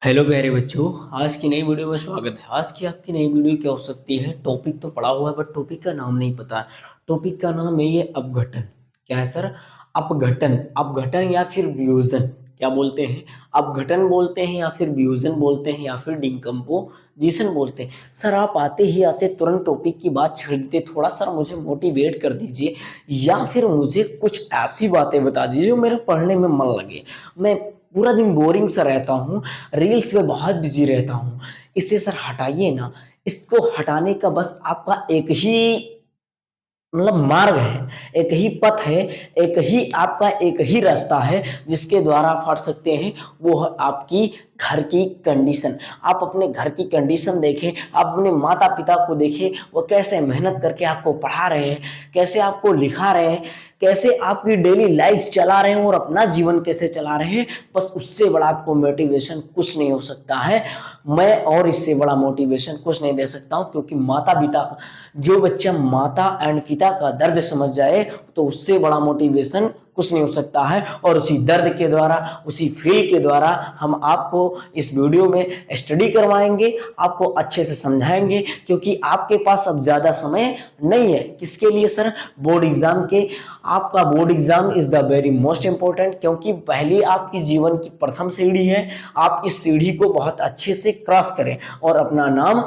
Hello प्यारे बच्चों। आज की नई वीडियो में स्वागत है। आज की आपकी नई वीडियो क्या हो सकती है? टॉपिक तो पढ़ा हुआ है बट टॉपिक का नाम नहीं पता है। टॉपिक का नाम है ये अपघटन। क्या है सर? अपघटन। अपघटन या फिर वियोजन क्या बोलते हैं? अपघटन बोलते हैं या फिर वियोजन बोलते हैं या फिर डिकम्पोजिशन बोलते हैं। सर आप आते ही आते तुरंत टॉपिक की बात छेड़ देते, थोड़ा सर मुझे मोटिवेट कर दीजिए या फिर मुझे कुछ ऐसी बातें बता दीजिए जो मेरे पढ़ने में मन लगे। मैं पूरा दिन बोरिंग सा रहता हूँ, रील्स में बहुत बिजी रहता हूँ। इससे सर हटाइए ना। इसको हटाने का बस आपका एक ही मार्ग है, एक ही पथ है, एक ही रास्ता है जिसके द्वारा आप हट सकते हैं। वो है आपकी घर की कंडीशन। आप अपने घर की कंडीशन देखें, आप अपने माता पिता को देखें, वो कैसे मेहनत करके आपको पढ़ा रहे हैं, कैसे आपको लिखा रहे हैं, कैसे आपकी डेली लाइफ चला रहे हैं और अपना जीवन कैसे चला रहे हैं। बस उससे बड़ा आपको मोटिवेशन कुछ नहीं हो सकता है। मैं और इससे बड़ा मोटिवेशन कुछ नहीं दे सकता हूं, क्योंकि माता पिता, जो बच्चा माता एंड पिता का दर्द समझ जाए तो उससे बड़ा मोटिवेशन कुछ नहीं हो सकता है। और उसी दर्द के द्वारा, उसी फील के द्वारा हम आपको इस वीडियो में स्टडी करवाएंगे, आपको अच्छे से समझाएंगे, क्योंकि आपके पास अब ज्यादा समय नहीं है। किसके लिए सर? बोर्ड एग्जाम के। आपका board exam is the very most important, क्योंकि पहली आपकी जीवन की प्रथम सीढ़ी है। आप इस सीढ़ी को बहुत अच्छे से क्रॉस करें और अपना नाम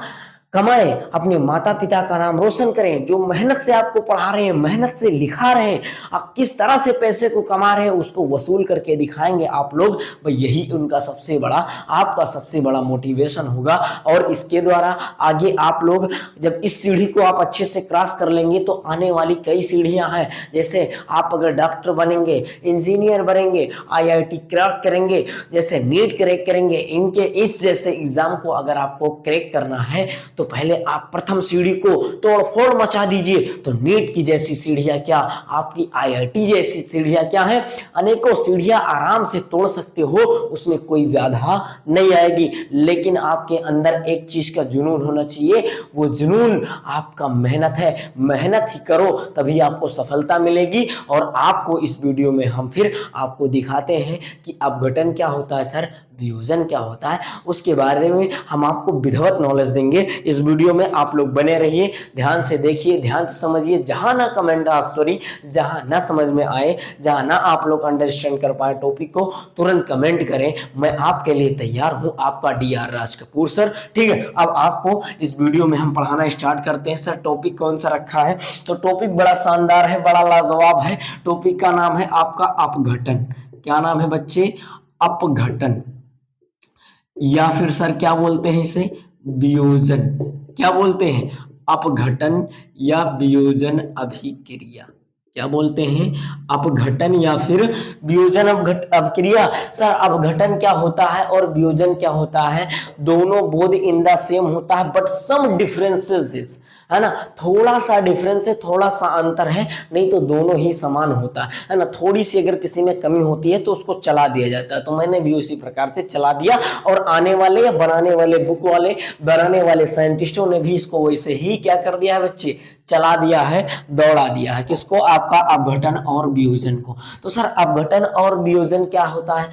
कमाएं, अपने माता पिता का नाम रोशन करें, जो मेहनत से आपको पढ़ा रहे हैं, मेहनत से लिखा रहे हैं। आप किस तरह से पैसे को कमा रहे हैं उसको वसूल करके दिखाएंगे आप लोग। भाई यही उनका सबसे बड़ा, आपका सबसे बड़ा मोटिवेशन होगा। और इसके द्वारा आगे आप लोग जब इस सीढ़ी को आप अच्छे से क्रॉस कर लेंगे तो आने वाली कई सीढ़ियां हैं। जैसे आप अगर डॉक्टर बनेंगे, इंजीनियर बनेंगे, आईआईटी क्रैक करेंगे, जैसे नीट क्रैक करेंगे, इनके इस जैसे एग्जाम को अगर आपको क्रैक करना है तो पहले आप प्रथम सीढ़ी को तोड़ फोड़ मचा दीजिए। तो नीट की जैसी सीढ़ियां क्या, आपकी आईआईटी जैसी सीढ़ियां क्या है, अनेकों सीढ़ियां आराम से तोड़ सकते हो, उसमें कोई बाधा नहीं आएगी। लेकिन आपके अंदर एक चीज का जुनून होना चाहिए। वो जुनून आपका मेहनत है। मेहनत ही करो तभी आपको सफलता मिलेगी। और आपको इस वीडियो में हम फिर आपको दिखाते हैं कि अपघटन क्या होता है सर, वियोजन क्या होता है, उसके बारे में हम आपको विधिवत नॉलेज देंगे। इस वीडियो में आप लोग बने रहिए, ध्यान से देखिए, ध्यान से समझिए। जहां ना कमेंट सॉरी जहां ना समझ में आए, जहां ना आप लोग अंडरस्टैंड कर पाए टॉपिक को, तुरंत कमेंट करें। मैं आपके लिए तैयार हूं, आपका डीआर राज कपूर सर। ठीक है, अब आपको इस वीडियो में हम पढ़ाना स्टार्ट करते हैं। सर टॉपिक कौन सा रखा है? तो टॉपिक बड़ा शानदार है, बड़ा लाजवाब है। टॉपिक का नाम है आपका अपघटन। क्या नाम है बच्चे? अपघटन। या फिर सर क्या बोलते हैं इसे? वियोजन। क्या बोलते हैं? अपघटन या वियोजन अभिक्रिया। क्या बोलते हैं? अपघटन या फिर वियोजन अभिक्रिया। सर अपघटन क्या होता है और वियोजन क्या होता है? दोनों बोथ इन द सेम होता है बट सम डिफरेंसेस है ना। थोड़ा सा डिफरेंस है, थोड़ा सा अंतर है, नहीं तो दोनों ही समान होता है ना। थोड़ी सी अगर किसी में कमी होती है तो उसको चला दिया जाता है। तो मैंने भी उसी प्रकार से चला दिया और आने वाले या बनाने वाले बुक वाले, बनाने वाले साइंटिस्टों ने भी इसको वैसे ही क्या कर दिया है बच्चे? चला दिया है, दौड़ा दिया है। किसको? आपका अपघटन और वियोजन को। तो सर अपघटन और वियोजन क्या होता है?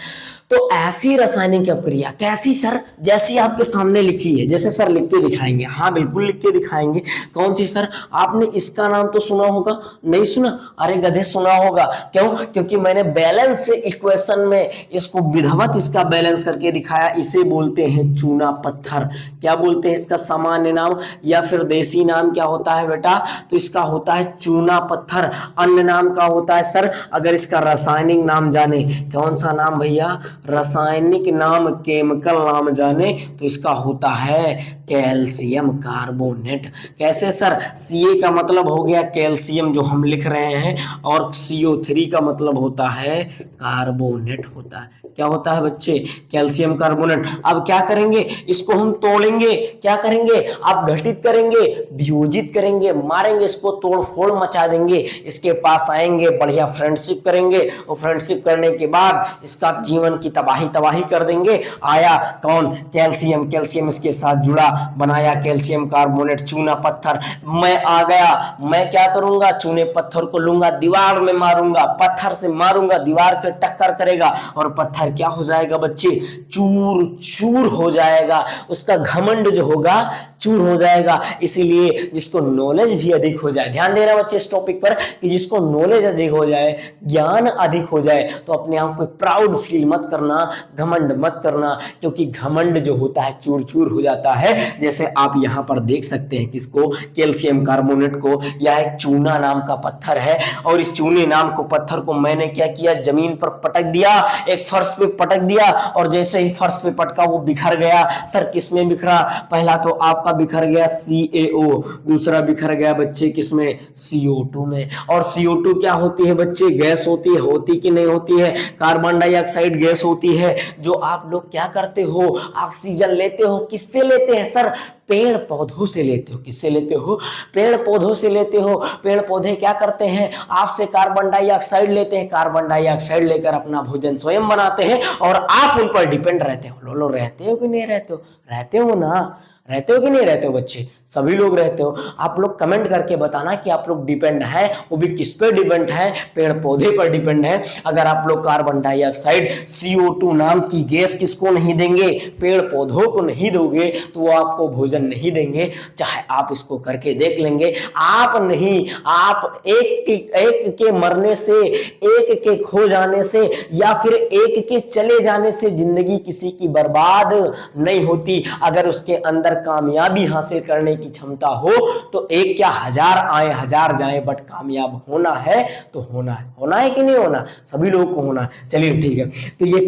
तो ऐसी रासायनिक अपक्रिया, कैसी सर? जैसी आपके सामने लिखी है, जैसे सर लिख के दिखाएंगे। हाँ बिल्कुल लिख के दिखाएंगे। कौन सी सर? आपने इसका नाम तो सुना होगा, नहीं सुना? अरे गधे सुना होगा। क्यों? क्योंकि मैंने बैलेंस इक्वेशन में इसको विधिवत इसका बैलेंस करके दिखाया। इसे बोलते हैं चूना पत्थर। क्या बोलते हैं इसका सामान्य नाम या फिर देसी नाम क्या होता है बेटा? तो इसका होता है चूना पत्थर। अन्य नाम का होता है सर, अगर इसका रासायनिक नाम जाने, कौन सा नाम भैया? रासायनिक नाम, केमिकल नाम जाने तो इसका होता है कैल्शियम कार्बोनेट। कैसे सर? Ca का मतलब हो गया कैल्शियम जो हम लिख रहे हैं, और CO3 का मतलब होता है कार्बोनेट होता है। क्या होता है बच्चे? Calcium carbonate. अब क्या करेंगे? इसको हम तोड़ेंगे। क्या करेंगे? आप घटित करेंगे, वियोजित करेंगे, मारेंगे, इसको तोड़ फोड़ मचा देंगे। इसके पास आएंगे, बढ़िया फ्रेंडशिप करेंगे, और फ्रेंडशिप करने के बाद इसका जीवन की तबाही तबाही कर देंगे। आया कौन? कैल्शियम। कैल्शियम इसके साथ जुड़ा, बनाया कैल्शियम कार्बोनेट, चूना पत्थर। मैं आ गया, मैं क्या करूंगा? चूने पत्थर को लूंगा, दीवार में मारूंगा, पत्थर से मारूंगा, दीवार पे टक्कर करेगा और पत्थर पत्थर क्या हो जाएगा बच्चे, चूर चूर हो जाएगा, उसका घमंड जो होगा चूर हो जाएगा। इसीलिए जिसको नॉलेज भी अधिक हो जाए, ध्यान देना बच्चे इस टॉपिक पर, कि जिसको नॉलेज अधिक हो जाए, ज्ञान अधिक हो जाए, तो अपने आप पे प्राउड फील मत करना, घमंड मत करना, क्योंकि घमंड जो होता है चूर चूर हो जाता है। जैसे आप यहाँ पर देख सकते हैं किसको, कैल्शियम कार्बोनेट को। यह एक चूना नाम का पत्थर है, और इस चूने नाम को पत्थर को मैंने क्या किया, जमीन पर पटक दिया, एक फर्श पे पटक दिया, और जैसे ही फर्श पे पटका वो बिखर गया। सर किसमें बिखरा, पहला तो आपका बिखर गया CaO, दूसरा बिखर गया बच्चे किसमें, CO2 में। और CO2 क्या होती है बच्चे, गैस होती है, होती कि नहीं होती है, कार्बन डाइऑक्साइड गैस होती है। जो आप लोग क्या करते हो, ऑक्सीजन लेते हो, किससे लेते हैं सर, पेड़ पौधों से लेते हो। किससे लेते हो, पेड़ पौधों से लेते हो। पेड़ पौधे क्या करते हैं, आपसे कार्बन डाइऑक्साइड लेते हैं, कार्बन डाइऑक्साइड लेकर अपना भोजन स्वयं बनाते हैं, और आप उन पर डिपेंड रहते हो। लोलो रहते हो कि नहीं रहते हो, रहते हो ना, रहते हो कि नहीं रहते हो बच्चे, सभी लोग रहते हो। आप लोग कमेंट करके बताना कि आप लोग डिपेंड है, वो भी किस पे डिपेंड है, पेड़ पौधे पर डिपेंड है। अगर आप लोग कार्बन डाइऑक्साइड CO2 नाम की गैस किसको नहीं देंगे, पेड़ पौधों को नहीं दोगे, तो वो आपको भोजन नहीं देंगे। चाहे आप इसको करके देख लेंगे, आप नहीं, आप एक के मरने से, एक के खो जाने से, या फिर एक के चले जाने से जिंदगी किसी की बर्बाद नहीं होती। अगर उसके अंदर कामयाबी हासिल करने की क्षमता हो, तो एक क्या हजार आए हजार जाए, बट कामयाब होना है तो होना है। होना है कि नहीं होना, सभी लोगों को होना है। चलिए ठीक है, तो ये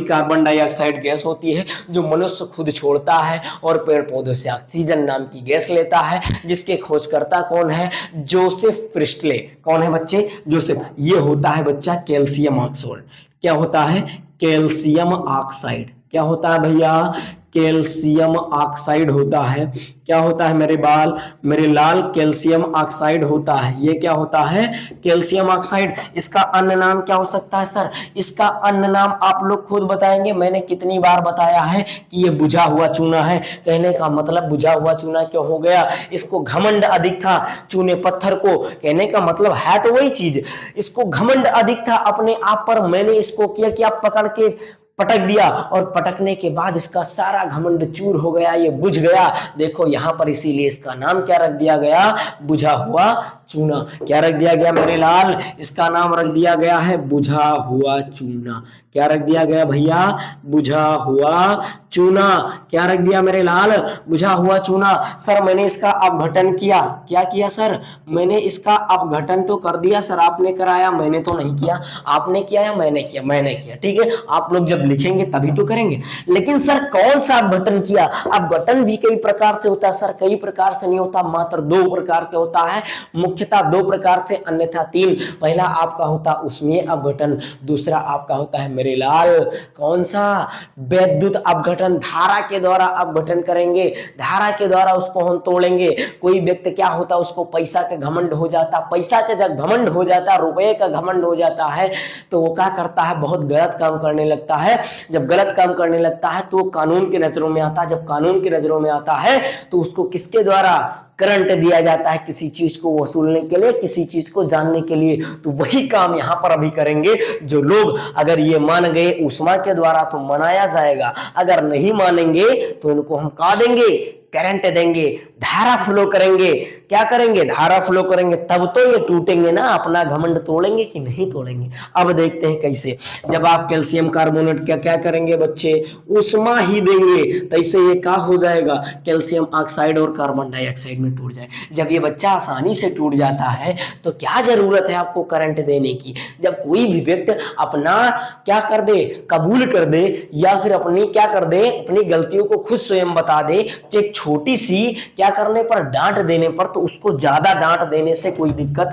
कार्बन डाइऑक्साइड गैस होती है जो मनुष्य खुद छोड़ता है, और पेड़ पौधों से ऑक्सीजन नाम की गैस लेता है, जिसके खोजकर्ता कौन है, जोसेफ प्रिस्टले। कौन है बच्चे, जोसेफ। ये होता है बच्चा कैल्शियम ऑक्साइड। क्या होता है, कैल्शियम ऑक्साइड। क्या होता है भैया, कैल्शियम ऑक्साइड होता है। क्या होता है मेरे बाल, मेरे लाल, कैल्शियम ऑक्साइड होता है। ये क्या होता है, कैल्शियम ऑक्साइड। इसका अन्य नाम क्या हो सकता है सर, इसका अन्य नाम आप लोग खुद बताएंगे। मैंने कितनी बार बताया है कि ये बुझा हुआ चूना है। कहने का मतलब बुझा हुआ चूना क्यों हो गया, इसको घमंड अधिक था चूने पत्थर को। कहने का मतलब है तो वही चीज, इसको घमंड अधिक था अपने आप पर। मैंने इसको किया कि आप पकड़ के पटक दिया, और पटकने के बाद इसका सारा घमंड चूर हो गया, ये बुझ गया। देखो यहां पर, इसीलिए इसका नाम क्या रख दिया गया, बुझा हुआ चूना। क्या रख दिया गया मेरे लाल, इसका नाम रख दिया गया है बुझा हुआ चूना। क्या रख दिया गया भैया, बुझा हुआ चूना। क्या रख दिया मेरे लाल, बुझा हुआ चूना। सर मैंने इसका अपघटन किया, क्या किया सर, मैंने इसका अपघटन तो कर दिया सर, आपने कराया, मैंने तो नहीं किया। आपने किया या मैंने किया, मैंने किया। ठीक है, आप लोग जब लिखेंगे तभी तो करेंगे। लेकिन सर कौन सा अपघटन किया, अपघटन भी कई प्रकार से होता है सर, कई प्रकार से नहीं होता, मात्र 2 प्रकार से होता है। मुख्यतः 2 प्रकार से, अन्यथा 3। पहला आपका होता ऊष्मीय अपघटन, दूसरा आपका होता है मेरे लाल कौन सा, वैद्युत अपघटन। धारा के द्वारा अपघटन करेंगे, धारा के द्वारा उसको हम तोड़ेंगे। कोई व्यक्ति क्या होता है, उसको पैसा का घमंड हो जाता, पैसा का जब घमंड हो जाता, रुपए का घमंड हो जाता है, तो वो क्या करता है, बहुत गलत काम करने लगता है। जब गलत काम करने लगता है तो कानून की नजरों में आता है। जब कानून की नजरों में आता है तो उसको किसके द्वारा करंट दिया जाता है, किसी चीज को वसूलने के लिए, किसी चीज को जानने के लिए। तो वही काम यहां पर अभी करेंगे। जो लोग अगर ये मान गए ऊष्मा के द्वारा तो मनाया जाएगा, अगर नहीं मानेंगे तो इनको हम कहा देंगे, करंट देंगे, धारा फ्लो करेंगे। क्या करेंगे, धारा फ्लो करेंगे, तब तो ये टूटेंगे ना, अपना घमंड तोड़ेंगे कि नहीं तोड़ेंगे। अब देखते हैं कैसे। जब आप कैल्शियम कार्बोनेट क्या क्या करेंगे बच्चे, ऊष्मा ही देंगे, तैसे ये क्या हो जाएगा, कैल्शियम ऑक्साइड और कार्बन डाइऑक्साइड में टूट जाए। जब ये बच्चा आसानी से टूट जाता है तो क्या जरूरत है आपको करंट देने की। जब कोई भी व्यक्ति अपना क्या कर दे, कबूल कर दे, या फिर अपनी क्या कर दे, अपनी गलतियों को खुद स्वयं बता दे, एक छोटी सी क्या करने पर, डांट देने पर, तो उसको ज्यादा डांट देने से कोई दिक्कत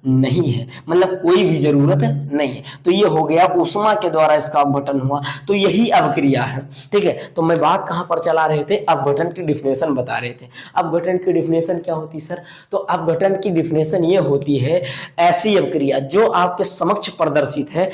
नहीं है, मतलब कोई भी जरूरत नहीं है। तो ये हो गया ऊष्मा के द्वारा इसका अपघटन हुआ, तो यही अवक्रिया है। ठीक है, तो मैं बात कहां पर चला रहे थे, अपघटन की डिफिनेशन बता रहे थे। अपघटन की डिफिनेशन क्या होती सर, तो अपघटन की डिफिनेशन ये होती है, ऐसी अवक्रिया जो आपके समक्ष प्रदर्शित है,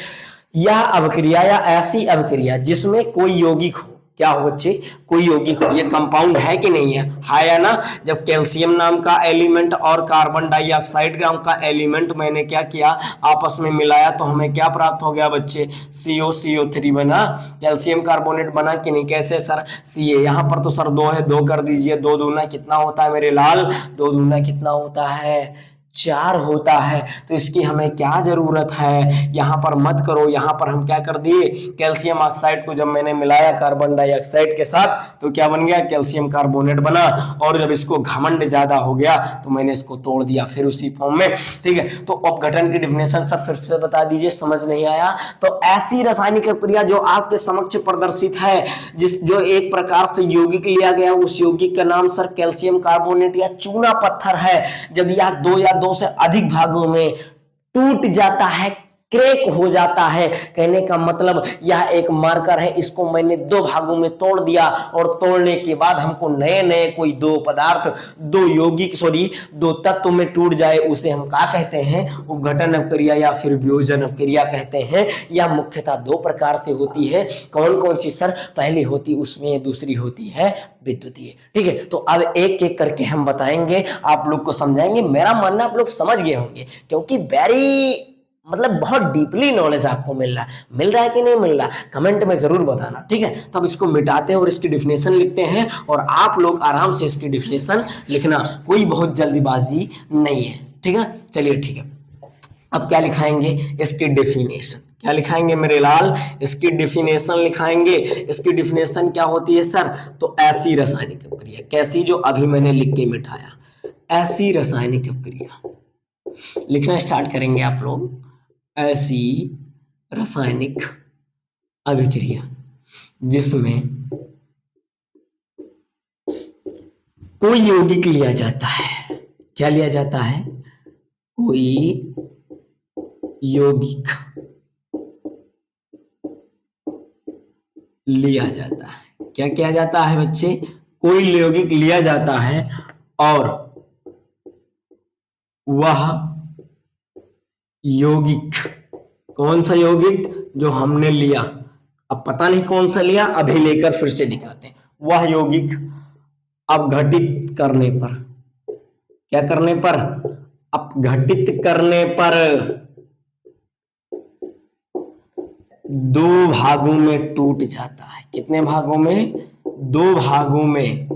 यह अवक्रिया या ऐसी अवक्रिया जिसमें कोई यौगिक हो, क्या हो बच्चे, कोई यौगिक हो। ये कंपाउंड है कि नहीं है या ना। जब कैल्शियम नाम का एलिमेंट और कार्बन डाइऑक्साइड नाम का एलिमेंट मैंने क्या किया, आपस में मिलाया, तो हमें क्या प्राप्त हो गया बच्चे, CO3 बना, कैल्शियम कार्बोनेट बना कि नहीं। कैसे सर, Ca, यहाँ पर तो सर 2 है, 2 कर दीजिए, 2 दूना कितना होता है मेरे लाल, 2 दूना कितना होता है, 4 होता है। तो इसकी हमें क्या जरूरत है, यहां पर मत करो, यहां पर हम क्या कर दिए, कैल्शियम ऑक्साइड को जब मैंने मिलाया कार्बन डाइऑक्साइड के साथ तो क्या बन गया, कैल्शियम कार्बोनेट बना। और जब इसको घमंड ज्यादा हो गया तो मैंने इसको तोड़ दिया फिर उसी फॉर्म में। ठीक है, तो अपघटन की डिफिनेशन सर फिर से बता दीजिए, समझ नहीं आया तो। ऐसी रासायनिक प्रक्रिया जो आपके समक्ष प्रदर्शित है, जो एक प्रकार से यौगिक लिया गया, उस यौगिक का नाम सर कैल्शियम कार्बोनेट या चूना पत्थर है। जब यह 2 या 2 से अधिक भागों में टूट जाता है, क्रैक हो जाता है, कहने का मतलब यह एक मार्कर है। इसको मैंने 2 भागों में तोड़ दिया और तोड़ने के बाद हमको नए नए कोई 2 पदार्थ, 2 यौगिक 2 तत्व में टूट जाए, उसे हम क्या कहते हैं, अपघटन अपक्रिया या फिर वियोजन अपक्रिया कहते हैं। यह मुख्यतः 2 प्रकार से होती है। कौन कौन सी सर, पहली होती उसमें, दूसरी होती है विद्युतीय। ठीक है, तो अब एक एक करके हम बताएंगे, आप लोग को समझाएंगे। मेरा मानना आप लोग समझ गए होंगे, क्योंकि वेरी मतलब बहुत डीपली नॉलेज आपको मिल रहा है कि नहीं मिल रहा, कमेंट में जरूर बताना। ठीक है, तो अब इसको मिटाते हैं और इसकी डिफिनेशन लिखते हैं, और आप लोग आराम से इसकी डिफिनेशन लिखना, कोई बहुत जल्दीबाजी नहीं है। ठीक है, चलिए ठीक है। अब क्या लिखाएंगे, इसकी डिफिनेशन, क्या लिखाएंगे मेरे लाल, इसकी डिफिनेशन लिखाएंगे। इसकी डिफिनेशन क्या होती है सर, तो ऐसी रासायनिक अपक्रिया, कैसी, जो अभी मैंने लिख के मिटाया, ऐसी रासायनिक अपक्रिया लिखना स्टार्ट करेंगे आप लोग। ऐसी रासायनिक अभिक्रिया जिसमें कोई यौगिक लिया जाता है, क्या लिया जाता है, कोई यौगिक लिया जाता है। क्या किया जाता है बच्चे, कोई यौगिक लिया जाता है और वह यौगिक, कौन सा यौगिक, जो हमने लिया, अब पता नहीं कौन सा लिया, अभी लेकर फिर से दिखाते हैं। वह यौगिक अपघटित करने पर, क्या करने पर, अपघटित करने पर 2 भागों में टूट जाता है। कितने भागों में, 2 भागों में,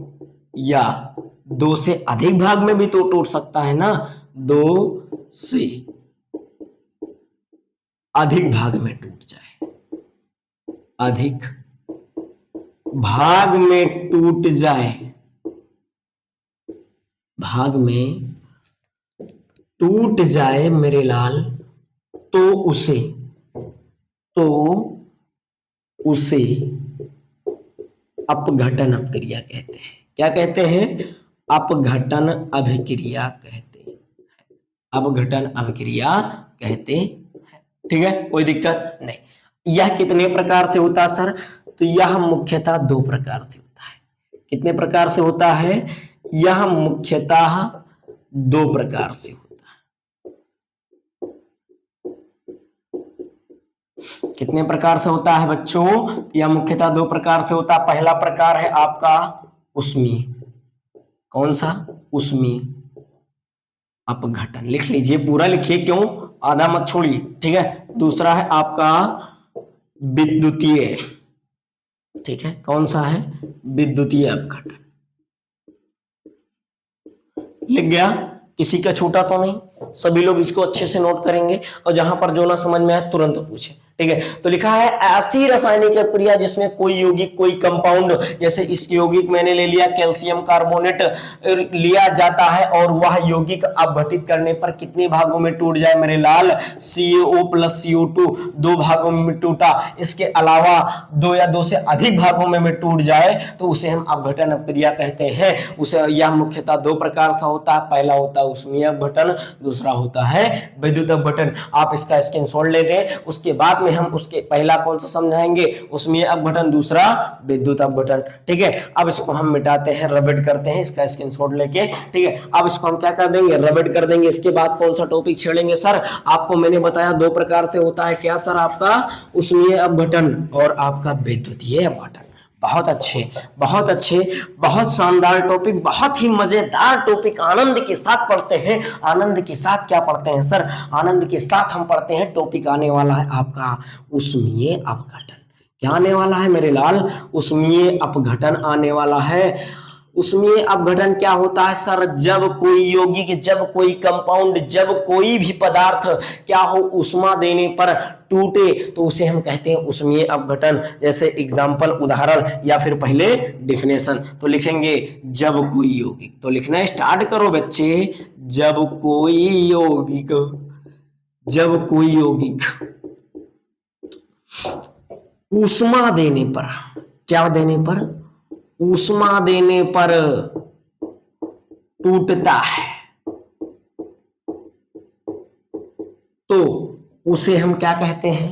या 2 से अधिक भाग में भी तो टूट सकता है ना, 2 से अधिक भाग में टूट जाए, अधिक भाग में टूट जाए, भाग में टूट जाए मेरे लाल, तो उसे अपघटन अपक्रिया कहते हैं। क्या कहते हैं, अपघटन अभिक्रिया कहते हैं, अपघटन अभिक्रिया कहते हैं। ठीक है, कोई दिक्कत नहीं। यह कितने प्रकार से होता है सर, तो यह मुख्यतः 2 प्रकार से होता है। कितने प्रकार से होता है, यह मुख्यतः 2 प्रकार से होता है। कितने प्रकार से होता है बच्चों, यह मुख्यतः 2 प्रकार से होता है। पहला प्रकार है आपका उष्मीय, कौन सा, उष्मीय अपघटन, लिख लीजिए, पूरा लिखिए, क्यों, आधा मत छोड़िए। ठीक है, दूसरा है आपका विद्युतीय। ठीक है, कौन सा है, विद्युतीय अपघटन। लिख गया, किसी का छूटा तो नहीं, सभी लोग इसको अच्छे से नोट करेंगे, और जहां पर जो ना समझ में आए तुरंत पूछे। ठीक है, तो लिखा है ऐसी रासायनिक प्रक्रिया जिसमें कोई यौगिक, कोई कंपाउंड, जैसे इस यौगिक मैंने ले लिया कैल्शियम कार्बोनेट लिया जाता है, और वह यौगिक अपघटित करने पर कितने भागों में टूट जाए मेरे लाल, CO प्लस CO2 2 भागों में टूटा, इसके अलावा 2 या 2 से अधिक भागों में टूट जाए तो उसे हम अपघटन अपक्रिया कहते हैं। उसे यह मुख्यतः 2 प्रकार से होता है, पहला होता है उष्मीय अपघटन, दूसरा होता है विद्युत अपघटन। आप इसका स्क्रीनशॉट ले लें, उसके बाद में हम उसके पहला कौन सा समझाएंगे, उष्मीय अपघटन, दूसरा विद्युत अपघटन। ठीक है, अब इसको हम मिटाते हैं, रबड़ करते हैं, इसका स्क्रीनशॉट लेके। ठीक है, अब इसको हम क्या कर देंगे, रबड़ कर देंगे। इसके बाद कौन सा टॉपिक छेड़ेंगे सर, आपको मैंने बताया 2 प्रकार से होता है, क्या सर, आपका उष्मीय अपघटन और आपका विद्युतीय अपघटन। बहुत अच्छे, बहुत अच्छे, बहुत शानदार टॉपिक, बहुत ही मजेदार टॉपिक। आनंद के साथ पढ़ते हैं। आनंद के साथ क्या पढ़ते हैं सर? आनंद के साथ हम पढ़ते हैं। टॉपिक आने वाला है आपका ऊष्मीय अपघटन। क्या आने वाला है मेरे लाल? ऊष्मीय अपघटन आने वाला है। उसमें अपघटन क्या होता है सर? जब कोई यौगिक, जब कोई कंपाउंड, जब कोई भी पदार्थ क्या हो, उष्मा देने पर टूटे तो उसे हम कहते हैं ऊष्मीय अपघटन। जैसे एग्जांपल, उदाहरण, या फिर पहले डिफिनेशन। तो लिखेंगे जब कोई यौगिक, तो लिखना स्टार्ट करो बच्चे। जब कोई यौगिक, जब कोई यौगिक ऊष्मा देने पर, क्या देने पर? ऊष्मा देने पर टूटता है तो उसे हम क्या कहते हैं?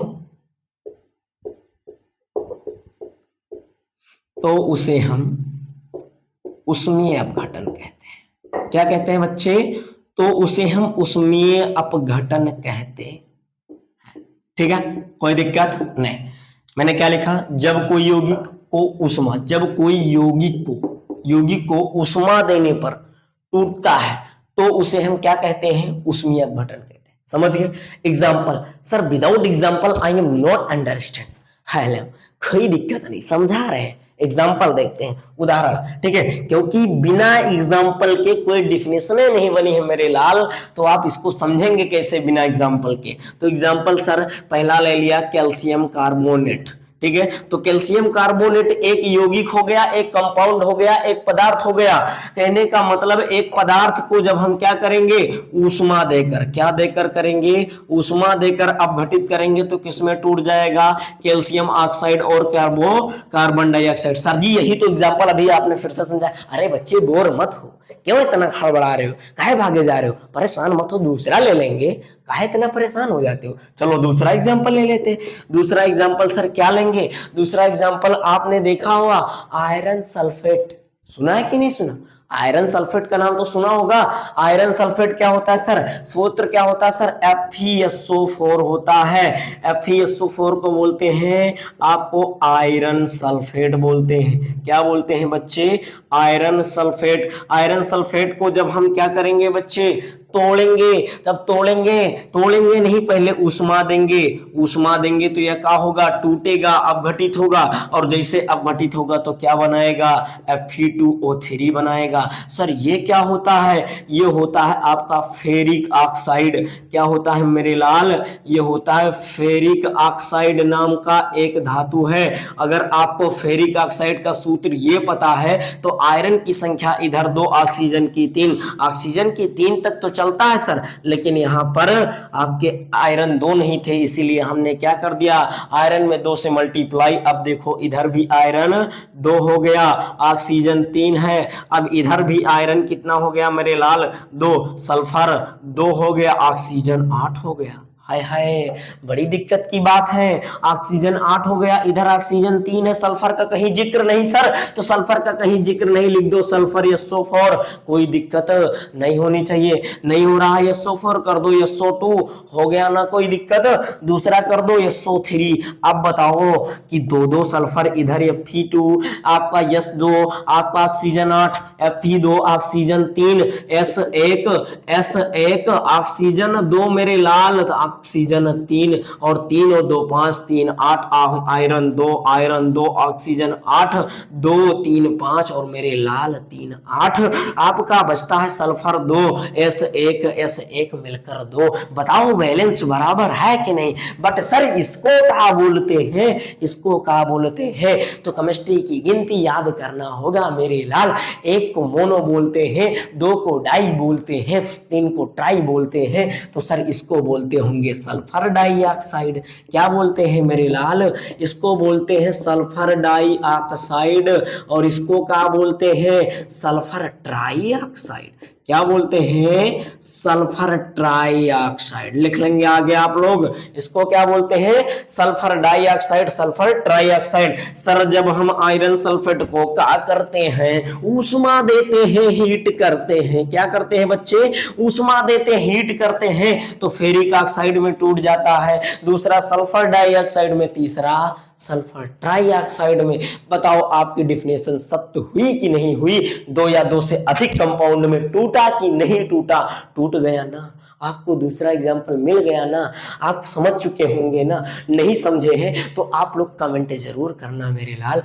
तो उसे हम ऊष्मीय अपघटन कहते हैं। क्या कहते हैं बच्चे? तो उसे हम ऊष्मीय अपघटन कहते हैं। ठीक है, कोई दिक्कत नहीं। मैंने क्या लिखा? जब कोई यौगिक को उष्मा, जब कोई यौगिक को उष्मा देने पर टूटता है तो उसे हम क्या कहते हैं? ऊष्मीय अपघटन कहते हैं। समझ गए? Example sir, without example I am not understand. Hello, कोई दिक्कत नहीं, समझा रहे हैं। एग्जाम्पल देखते हैं, उदाहरण। ठीक है, क्योंकि बिना एग्जाम्पल के कोई डिफिनेशन नहीं बनी है मेरे लाल, तो आप इसको समझेंगे कैसे बिना एग्जाम्पल के? तो एग्जाम्पल सर, पहला ले लिया कैल्शियम कार्बोनेट। ठीक है, तो कैल्शियम कार्बोनेट एक यौगिक हो गया, एक कंपाउंड हो गया, एक पदार्थ हो गया। कहने का मतलब एक पदार्थ को जब हम क्या करेंगे? ऊष्मा देकर, क्या देकर करेंगे? ऊष्मा देकर अपघटित करेंगे तो किसमें टूट जाएगा? कैल्शियम ऑक्साइड और कार्बन डाइऑक्साइड। सर जी यही तो एग्जांपल अभी आपने फिर से समझा। अरे बच्चे बोर मत हो, क्यों इतना खड़बड़ा रहे हो, काहे भागे जा रहे हो? परेशान मत हो, दूसरा ले लेंगे, काहे इतना परेशान हो जाते हो? चलो दूसरा एग्जांपल ले लेते। दूसरा एग्जांपल सर क्या लेंगे? दूसरा एग्जांपल आपने देखा होगा आयरन सल्फेट। सुना है कि नहीं सुना? आयरन सल्फेट का नाम तो सुना होगा। आयरन सल्फेट क्या होता है सर? सूत्र क्या होता है सर? FeSO4 होता है। FeSO4 को बोलते हैं आपको आयरन सल्फेट बोलते हैं। क्या बोलते हैं बच्चे? Iron sulphate. आयरन सल्फेट को जब हम क्या करेंगे बच्चे? तोड़ेंगे। तब तोड़ेंगे नहीं, पहले ऊष्मा देंगे। ऊष्मा देंगे तो यह क्या होगा? टूटेगा, अपघटित होगा। और जैसे अपघटित होगा तो क्या बनाएगा? Fe2O3 बनाएगा। सर ये क्या होता है? ये होता है आपका फेरिक ऑक्साइड। क्या होता है मेरे लाल? ये होता है फेरिक ऑक्साइड नाम का एक धातु है। अगर आपको फेरिक ऑक्साइड का सूत्र ये पता है तो आयरन की संख्या इधर 2, ऑक्सीजन की 3। ऑक्सीजन की 3 तक तो चलता है सर, लेकिन यहां पर आपके आयरन 2 नहीं थे, इसीलिए हमने क्या कर दिया? आयरन में 2 से मल्टीप्लाई। अब देखो इधर भी आयरन 2 हो गया, ऑक्सीजन 3 है। अब इधर भी आयरन कितना हो गया मेरे लाल? 2। सल्फर 2 हो गया, ऑक्सीजन 8 हो गया। हाय हाय, बड़ी दिक्कत की बात है। ऑक्सीजन 8 हो गया, इधर ऑक्सीजन 3 है, सल्फर का कहीं जिक्र नहीं सर। तो सल्फर का कहीं जिक्र नहीं, लिख दो सल्फर SO4। कोई दिक्कत नहीं होनी चाहिए। नहीं हो रहा SO4, कर दो SO2, हो गया ना कोई दिक्कत। दूसरा कर दो SO3। अब बताओ कि 2 सल्फर इधर, Fe2 आपका S2, आपका oxygen 8, Fe2 oxygen 3, S1 oxygen 2 मेरे लाल, ऑक्सीजन 3 और 3 और 2 5, 3 8, आयरन 2 ऑक्सीजन 8, 2 3 5 और मेरे लाल 3 8। आपका बचता है सल्फर 2, S1 मिलकर 2। बताओ बैलेंस बराबर है कि नहीं? बट सर इसको क्या बोलते हैं? इसको क्या बोलते हैं? तो केमिस्ट्री की गिनती याद करना होगा मेरे लाल। 1 को मोनो बोलते हैं, 2 को डाई बोलते हैं, 3 को ट्राई बोलते हैं। तो सर इसको बोलते होंगे सल्फर डाइऑक्साइड। क्या बोलते हैं मेरे लाल? इसको बोलते हैं सल्फर डाइऑक्साइड। और इसको क्या बोलते हैं? Sulphur trioxide. क्या बोलते हैं? Sulphur trioxide. लिख लेंगे आगे आप लोग, इसको क्या बोलते हैं? Sulphur dioxide, sulphur trioxide. Sir जब हम आयरन सल्फेट को क्या करते हैं? ऊष्मा देते हैं, हीट करते हैं। क्या करते हैं बच्चे? ऊष्मा देते, हीट करते हैं तो फेरिक ऑक्साइड में टूट जाता है। दूसरा सल्फर डाइऑक्साइड में, तीसरा सल्फर ट्राइऑक्साइड में। बताओ आपकी डिफिनेशन सत्य हुई कि नहीं हुई? दो या दो से अधिक कंपाउंड में टूटा कि नहीं टूटा? टूट गया ना। आपको दूसरा एग्जांपल मिल गया ना, आप समझ चुके होंगे ना। नहीं समझे हैं तो आप लोग कमेंट जरूर करना मेरे लाल।